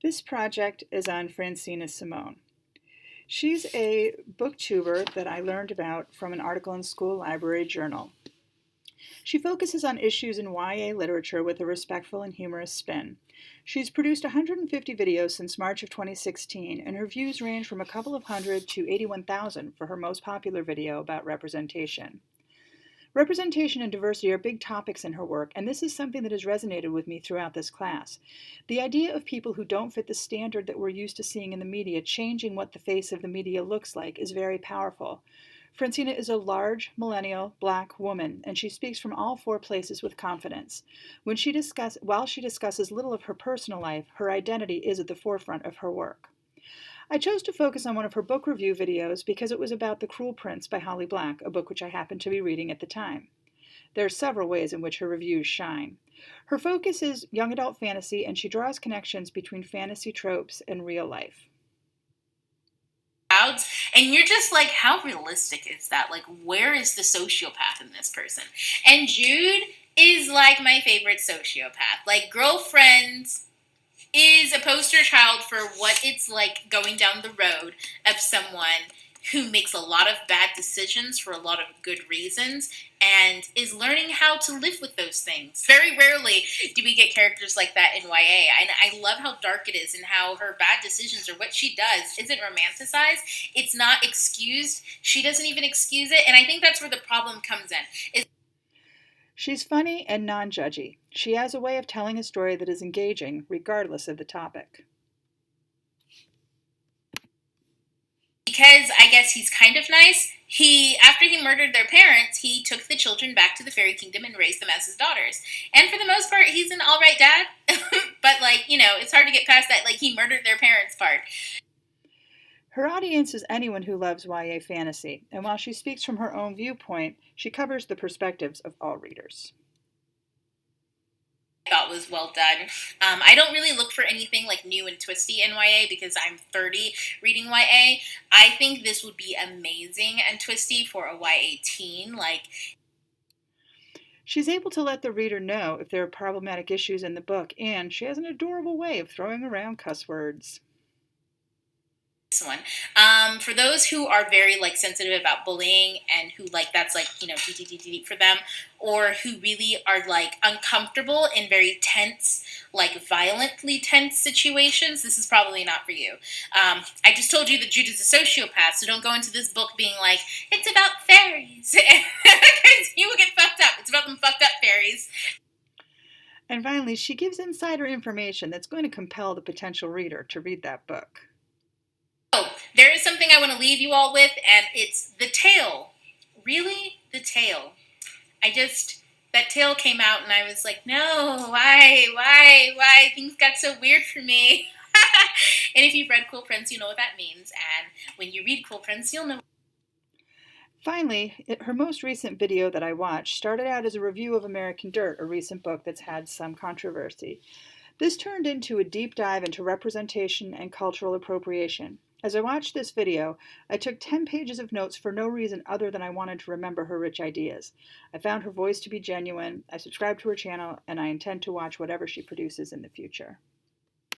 This project is on Francina Simone. She's a booktuber that I learned about from an article in School Library Journal. She focuses on issues in YA literature with a respectful and humorous spin. She's produced 150 videos since March of 2016, and her views range from a couple of hundred to 81,000 for her most popular video about representation. Representation and diversity are big topics in her work, and this is something that has resonated with me throughout this class. The idea of people who don't fit the standard that we're used to seeing in the media changing what the face of the media looks like is very powerful. Francina is a large, millennial, black woman, and she speaks from all four places with confidence. While she discusses little of her personal life, her identity is at the forefront of her work. I chose to focus on one of her book review videos because it was about The Cruel Prince by Holly Black, a book which I happened to be reading at the time. There are several ways in which her reviews shine. Her focus is young adult fantasy, and she draws connections between fantasy tropes and real life. And you're just like, how realistic is that? Like, where is the sociopath in this person? And Jude is like my favorite sociopath. Like, Girlfriends is a poster child for what it's like going down the road of someone who makes a lot of bad decisions for a lot of good reasons and is learning how to live with those things. Very rarely do we get characters like that in YA. And I love how dark it is and how her bad decisions or what she does isn't romanticized. It's not excused. She doesn't even excuse it. And I think that's where the problem comes in. She's funny and non-judgy. She has a way of telling a story that is engaging, regardless of the topic. Because I guess he's kind of nice, after he murdered their parents, he took the children back to the fairy kingdom and raised them as his daughters. And for the most part, he's an alright dad. But, it's hard to get past that, he murdered their parents part. Her audience is anyone who loves YA fantasy, and while she speaks from her own viewpoint, she covers the perspectives of all readers. Thought was well done. I don't really look for anything new and twisty in YA because I'm 30 reading YA. I think this would be amazing and twisty for a YA teen. She's able to let the reader know if there are problematic issues in the book, and she has an adorable way of throwing around cuss words. One. For those who are very sensitive about bullying and who that's DDDD for them, or who really are uncomfortable in very tense, violently tense situations, this is probably not for you. I just told you that Jude is a sociopath, so don't go into this book being it's about fairies. Because you will get fucked up. It's about them fucked up fairies. And finally, she gives insider information that's going to compel the potential reader to read that book. Oh, there is something I want to leave you all with, and it's the tail. Really? The tail. That tail came out, and I was like, no, why? Things got so weird for me. And if you've read Cruel Prince, you know what that means, and when you read Cruel Prince, you'll know. Finally, her most recent video that I watched started out as a review of American Dirt, a recent book that's had some controversy. This turned into a deep dive into representation and cultural appropriation. As I watched this video, I took 10 pages of notes for no reason other than I wanted to remember her rich ideas. I found her voice to be genuine, I subscribe to her channel, and I intend to watch whatever she produces in the future.